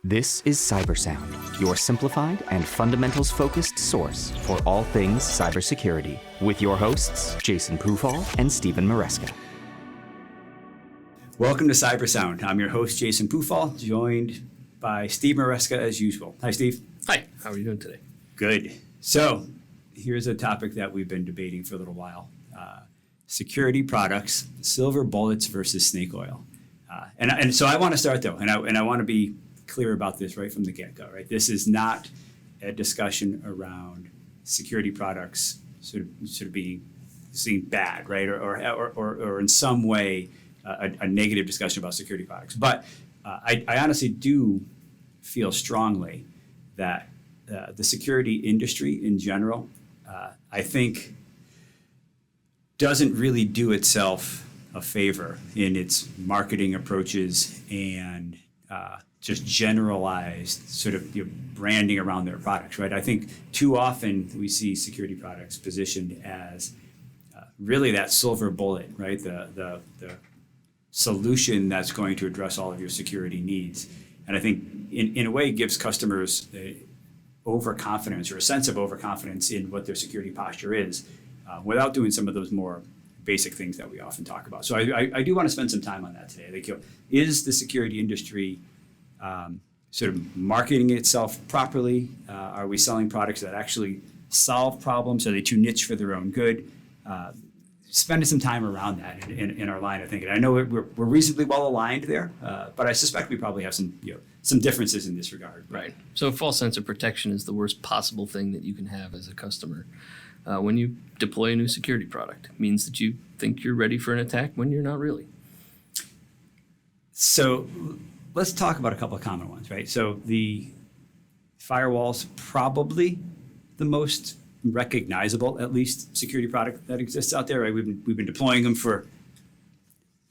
This is CyberSound, your simplified and fundamentals-focused source for all things cybersecurity, with your hosts, Jason Pufall and Stephen Maresca. Welcome to CyberSound. I'm your host, Jason Pufall, joined by Steve Maresca as usual. Hi, Steve. Hi, how are you doing today? Good. So here's a topic that we've been debating for a little while. Security products, silver bullets versus snake oil. And so I want to start, though, and I want to be clear about this right from the get-go, right? This is not a discussion around security products sort of being seen bad, right? Or in some way a negative discussion about security products. But I honestly do feel strongly that the security industry in general, I think, doesn't really do itself a favor in its marketing approaches and just generalized sort of branding around their products, right? I think too often we see security products positioned as really that silver bullet, right? The solution that's going to address all of your security needs. And I think in a way it gives customers overconfidence or a sense of overconfidence in what their security posture is without doing some of those more basic things that we often talk about. So I do want to spend some time on that today. I think, is the security industry sort of marketing itself properly? Are we selling products that actually solve problems? Are they too niche for their own good? Spending some time around that in our line of thinking. I know we're reasonably well aligned there, but I suspect we probably have some differences in this regard. Right. So a false sense of protection is the worst possible thing that you can have as a customer. When you deploy a new security product, it means that you think you're ready for an attack when you're not really. So let's talk about a couple of common ones, right? So the Firewall's probably the most recognizable, at least, security product that exists out there, right? We've been deploying them for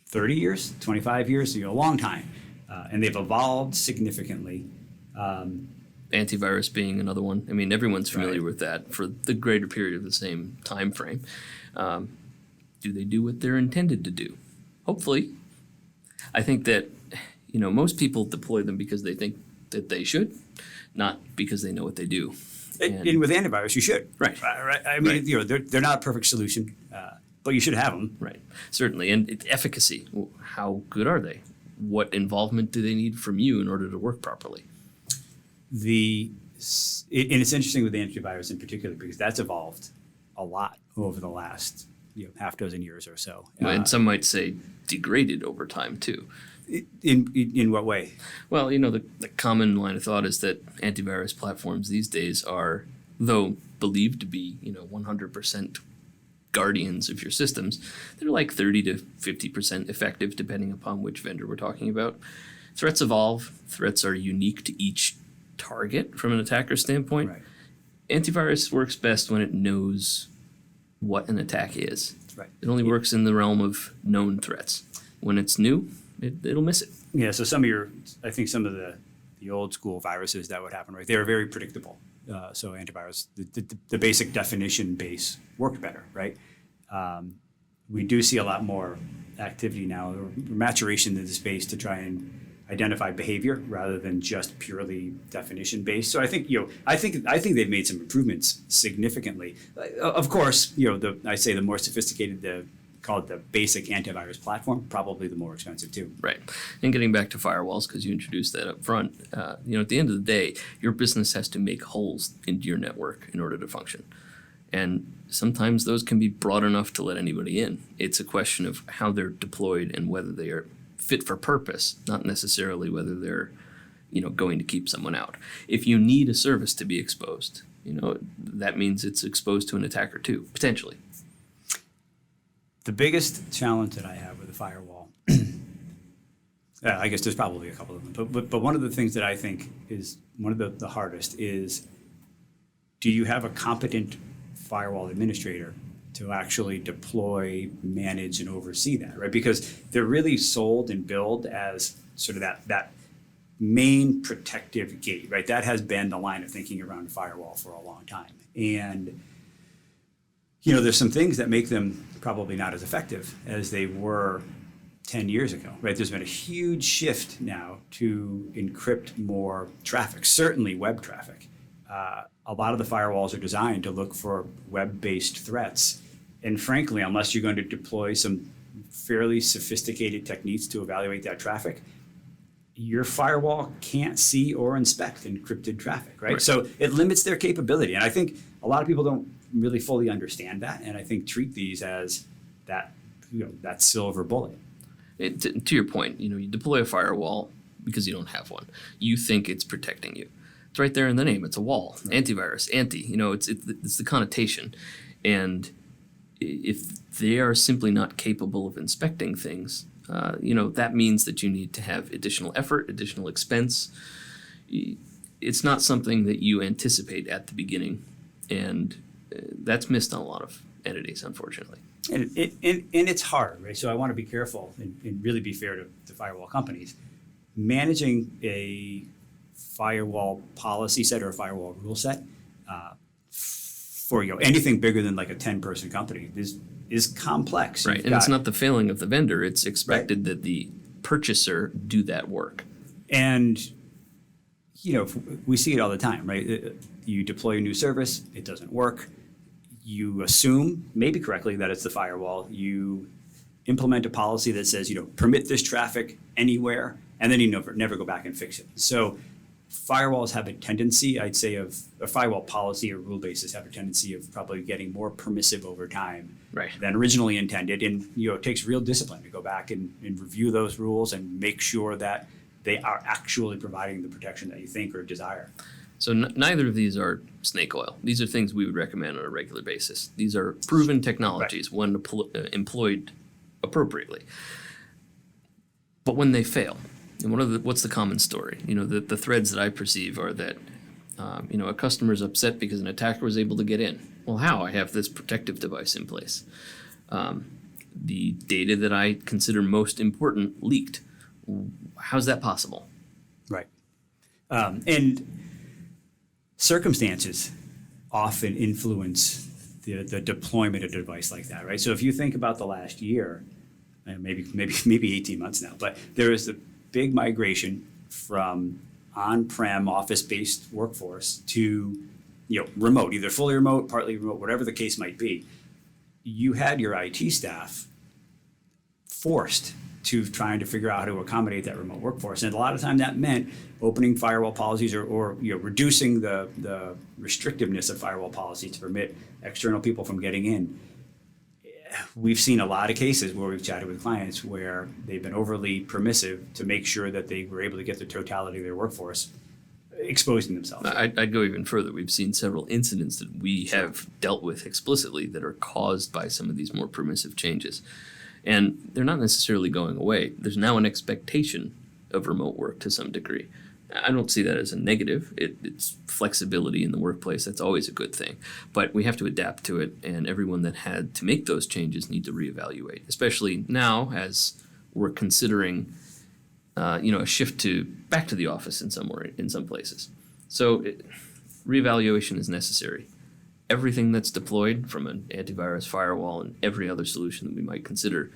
30 years, 25 years, a long time, and they've evolved significantly. Antivirus being another one. I mean, everyone's familiar Right. with that for the greater period of the same time frame. Do they do what they're intended to do? Hopefully. I think that most people deploy them because they think that they should, not because they know what they do. And with antivirus, you should. Right. Right. I mean, they're not a perfect solution, but you should have them. Right. Certainly. And efficacy. How good are they? What involvement do they need from you in order to work properly? And it's interesting with the antivirus in particular because that's evolved a lot over the last half dozen years or so. And some might say degraded over time too. In what way? Well, the common line of thought is that antivirus platforms these days are, though believed to be 100% guardians of your systems, they're like 30 to 50% effective depending upon which vendor we're talking about. Threats evolve. Threats are unique to each target from an attacker standpoint. Right. Antivirus works best when it knows what an attack is. Right. It only works in the realm of known threats. When it's new, it'll miss it. Yeah. So some of the old school viruses that would happen, right? They were very predictable. So antivirus, the basic definition base worked better, right? We do see a lot more activity now, or maturation in the space to try and identify behavior rather than just purely definition based. So I think I think they've made some improvements significantly. Of course, I say the more sophisticated, call it the basic antivirus platform, probably the more expensive too. Right. And getting back to firewalls, because you introduced that up front, at the end of the day, your business has to make holes into your network in order to function. And sometimes those can be broad enough to let anybody in. It's a question of how they're deployed and whether they are fit for purpose, not necessarily whether they're, going to keep someone out. If you need a service to be exposed, that means it's exposed to an attacker too, potentially. The biggest challenge that I have with the firewall, I guess there's probably a couple of them, but one of the things that I think is one of the hardest is, do you have a competent firewall administrator to actually deploy, manage, and oversee that, right? Because they're really sold and billed as sort of that main protective gate, right? That has been the line of thinking around a firewall for a long time. And there's some things that make them probably not as effective as they were 10 years ago, right? There's been a huge shift now to encrypt more traffic, certainly web traffic. A lot of the firewalls are designed to look for web-based threats. And frankly, unless you're going to deploy some fairly sophisticated techniques to evaluate that traffic, your firewall can't see or inspect encrypted traffic, right? So it limits their capability. And I think a lot of people don't really fully understand that, and I think treat these as that, that silver bullet. To your point, you deploy a firewall because you don't have one. You think it's protecting you. It's right there in the name. It's a wall. Right. Antivirus, anti. It's the connotation. And if they are simply not capable of inspecting things, that means that you need to have additional effort, additional expense. It's not something that you anticipate at the beginning, and that's missed on a lot of entities, unfortunately. And it's hard, right? So I want to be careful and really be fair to firewall companies. Managing a firewall policy set or a firewall rule set for anything bigger than like a 10-person company is complex. Right, and it's not the failing of the vendor. It's expected that the purchaser do that work. And we see it all the time, right? You deploy a new service, it doesn't work. You assume, maybe correctly, that it's the firewall. You implement a policy that says, permit this traffic anywhere, and then you never go back and fix it. So firewalls have a tendency, I'd say, of a firewall policy or rule bases have a tendency of probably getting more permissive over time than originally intended. And it takes real discipline to go back and review those rules and make sure that they are actually providing the protection that you think or desire. So neither of these are snake oil. These are things we would recommend on a regular basis. These are proven technologies when employed appropriately. But when they fail, and what's the common story? The threads that I perceive are that a customer's upset because an attacker was able to get in. Well, how? I have this protective device in place. The data that I consider most important leaked. How's that possible? Right. And circumstances often influence the deployment of a device like that, right? So if you think about the last year, maybe 18 months now, but there is a big migration from on-prem office-based workforce to remote, either fully remote, partly remote, whatever the case might be. You had your IT staff forced to trying to figure out how to accommodate that remote workforce. And a lot of time that meant opening firewall policies or reducing the restrictiveness of firewall policy to permit external people from getting in. We've seen a lot of cases where we've chatted with clients where they've been overly permissive to make sure that they were able to get the totality of their workforce, exposing themselves. I'd go even further. We've seen several incidents that we have dealt with explicitly that are caused by some of these more permissive changes. And they're not necessarily going away. There's now an expectation of remote work to some degree. I don't see that as a negative. It's flexibility in the workplace. That's always a good thing. But we have to adapt to it, and everyone that had to make those changes need to reevaluate, especially now as we're considering a shift back to the office in some places. So reevaluation is necessary. Everything that's deployed, from an antivirus, firewall, and every other solution that we might consider,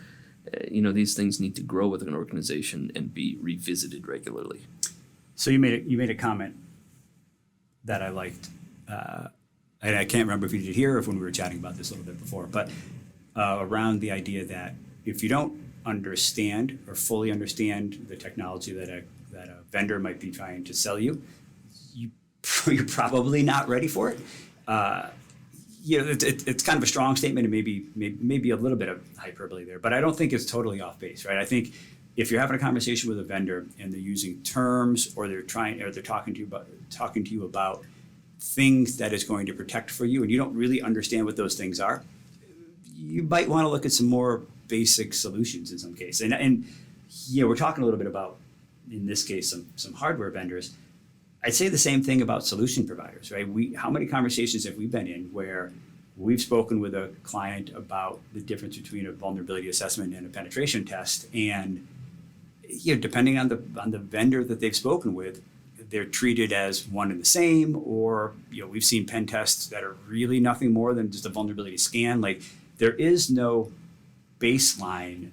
these things need to grow with an organization and be revisited regularly. So you made a comment that I liked, and I can't remember if you did here or if when we were chatting about this a little bit before, but around the idea that if you don't understand or fully understand the technology that a vendor might be trying to sell you, you're probably not ready for it. It's kind of a strong statement and maybe a little bit of hyperbole there, but I don't think it's totally off base, right? I think if you're having a conversation with a vendor and they're using terms or they're talking to you about things that is going to protect for you and you don't really understand what those things are, you might want to look at some more basic solutions in some case. And we're talking a little bit about, in this case, some hardware vendors. I'd say the same thing about solution providers, right? How many conversations have we been in where we've spoken with a client about the difference between a vulnerability assessment and a penetration test, and depending on the vendor that they've spoken with, they're treated as one and the same, or we've seen pen tests that are really nothing more than just a vulnerability scan. Like, there is no baseline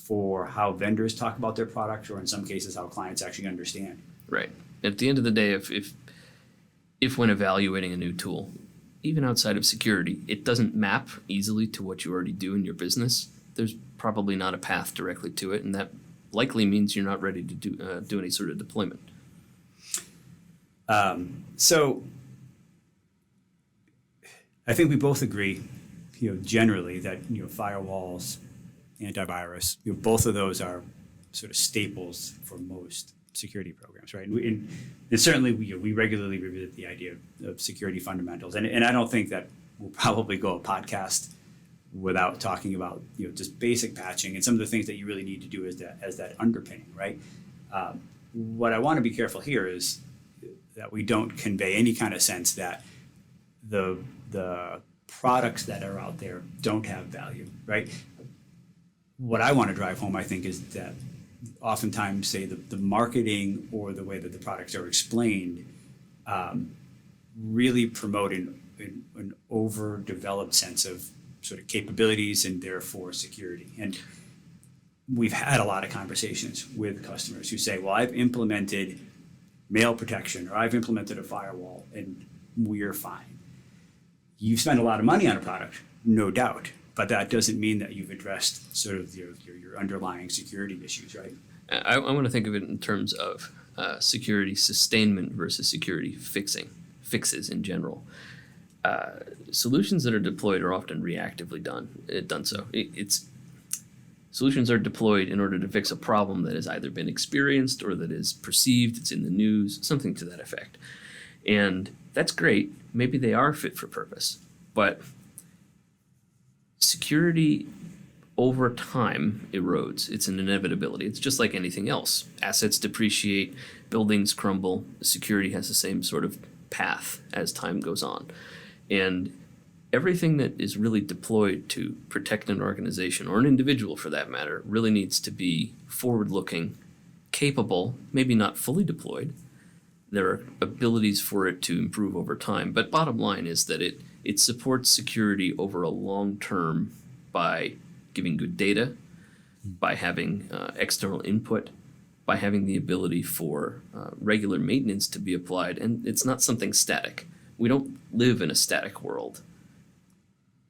for how vendors talk about their products, or in some cases how clients actually understand. Right. At the end of the day, if when evaluating a new tool, even outside of security, it doesn't map easily to what you already do in your business, there's probably not a path directly to it, and that likely means you're not ready to do any sort of deployment. So I think we both agree, generally that firewalls, antivirus, both of those are sort of staples for most security programs, right? And certainly we regularly revisit the idea of security fundamentals, and I don't think that we'll probably go a podcast without talking about just basic patching and some of the things that you really need to do as that underpinning, right? What I want to be careful here is that we don't convey any kind of sense that the products that are out there don't have value, right? What I want to drive home, I think, is that oftentimes, say, the marketing or the way that the products are explained really promote an overdeveloped sense of sort of capabilities and therefore security. And we've had a lot of conversations with customers who say, well, I've implemented mail protection, or I've implemented a firewall, and we're fine. You spend a lot of money on a product, no doubt, but that doesn't mean that you've addressed sort of your underlying security issues, right? I want to think of it in terms of security sustainment versus security fixes in general. Solutions that are deployed are often reactively done so. Solutions are deployed in order to fix a problem that has either been experienced or that is perceived, it's in the news, something to that effect. And that's great. Maybe they are fit for purpose. But security over time erodes. It's an inevitability. It's just like anything else. Assets depreciate, buildings crumble. Security has the same sort of path as time goes on. And everything that is really deployed to protect an organization, or an individual for that matter, really needs to be forward-looking, capable, maybe not fully deployed. There are abilities for it to improve over time, but bottom line is that it supports security over a long term by giving good data, by having external input, by having the ability for regular maintenance to be applied, and it's not something static. We don't live in a static world.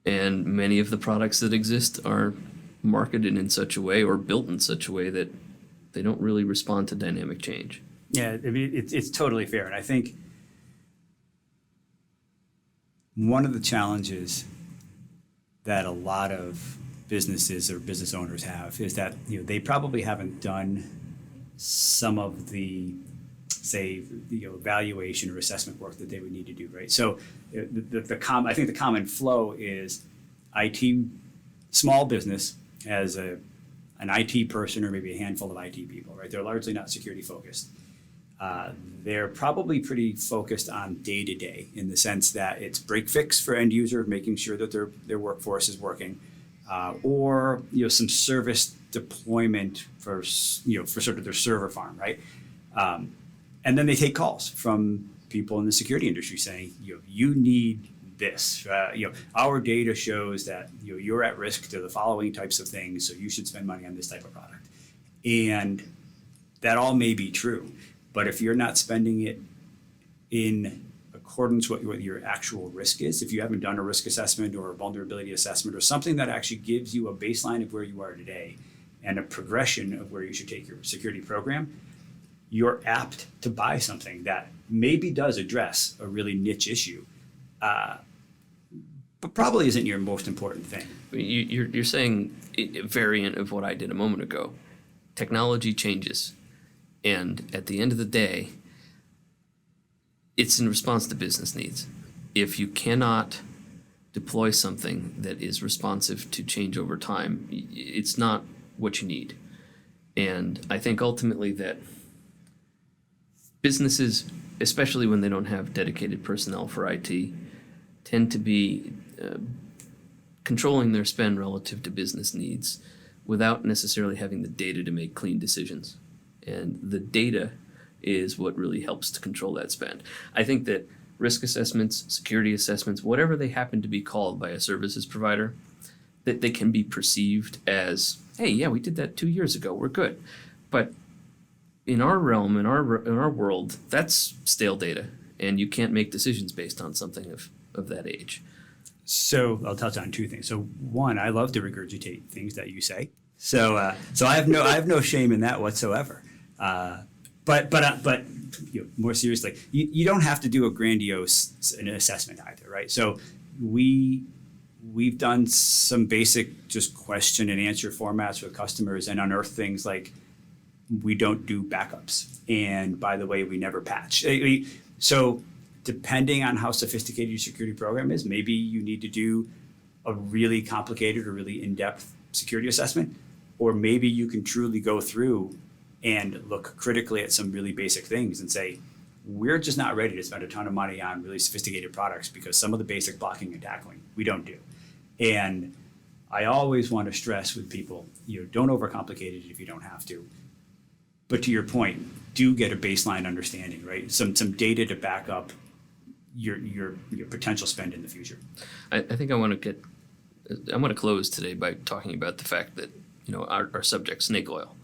And many of the products that exist are marketed in such a way or built in such a way that they don't really respond to dynamic change. Yeah, I mean, it's totally fair. And I think one of the challenges that a lot of businesses or business owners have is that they probably haven't done some of the, say, evaluation or assessment work that they would need to do, right? So I think the common flow is IT, small business as an IT person or maybe a handful of IT people, right? They're largely not security focused. They're probably pretty focused on day-to-day in the sense that it's break fix for end user, making sure that their workforce is working, or some service deployment for sort of their server farm, right? And then they take calls from people in the security industry saying, you need this. Our data shows that you're at risk to the following types of things, so you should spend money on this type of product. And that all may be true, but if you're not spending it in accordance with what your actual risk is, if you haven't done a risk assessment or a vulnerability assessment or something that actually gives you a baseline of where you are today and a progression of where you should take your security program, you're apt to buy something that maybe does address a really niche issue, but probably isn't your most important thing. You're saying a variant of what I did a moment ago. Technology changes, and at the end of the day, it's in response to business needs. If you cannot deploy something that is responsive to change over time, it's not what you need. And I think ultimately that businesses, especially when they don't have dedicated personnel for IT, tend to be controlling their spend relative to business needs without necessarily having the data to make clean decisions. And the data is what really helps to control that spend. I think that risk assessments, security assessments, whatever they happen to be called by a services provider, that they can be perceived as, hey, yeah, we did that 2 years ago, we're good. But in our realm, in our world, that's stale data, and you can't make decisions based on something of that age. So I'll touch on two things. So one, I love to regurgitate things that you say. So I have no shame in that whatsoever. But more seriously, you don't have to do a grandiose assessment either, right? So we've done some basic just question and answer formats with customers and unearthed things like, we don't do backups, and by the way, we never patch. So depending on how sophisticated your security program is, maybe you need to do a really complicated or really in-depth security assessment, or maybe you can truly go through and look critically at some really basic things and say, we're just not ready to spend a ton of money on really sophisticated products because some of the basic blocking and tackling we don't do. And I always want to stress with people, don't overcomplicate it if you don't have to. But to your point, do get a baseline understanding, right? Some data to back up your potential spend in the future. I think I want to close today by talking about the fact that our subject, snake oil.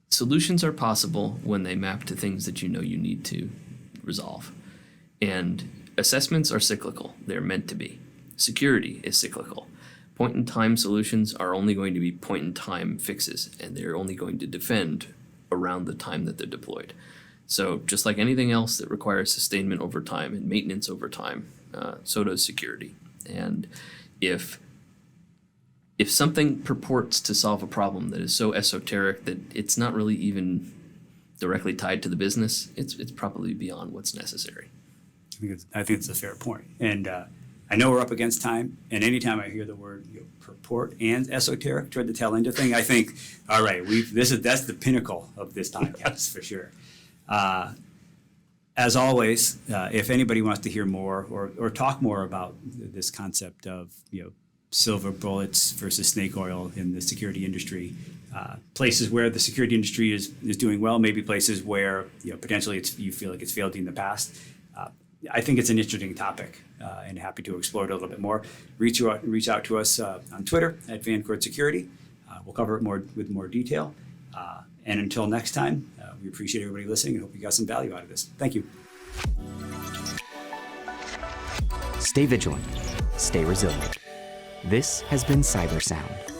Solutions are possible when they map to things that you need to resolve. And assessments are cyclical. They're meant to be. Security is cyclical. Point-in-time solutions are only going to be point-in-time fixes, and they're only going to defend around the time that they're deployed. So just like anything else that requires sustainment over time and maintenance over time, so does security. And if something purports to solve a problem that is so esoteric that it's not really even directly tied to the business, it's probably beyond what's necessary. I think it's a fair point. And I know we're up against time, and anytime I hear the word purport and esoteric toward the tail end of thing, I think, all right, that's the pinnacle of this podcast for sure. As always, if anybody wants to hear more or talk more about this concept of silver bullets versus snake oil in the security industry, places where the security industry is doing well, maybe places where potentially you feel like it's failed in the past. I think it's an interesting topic, and happy to explore it a little bit more. Reach out to us on Twitter at Vancord Security. We'll cover it with more detail. And until next time, we appreciate everybody listening and hope you got some value out of this. Thank you. Stay vigilant. Stay resilient. This has been CyberSound.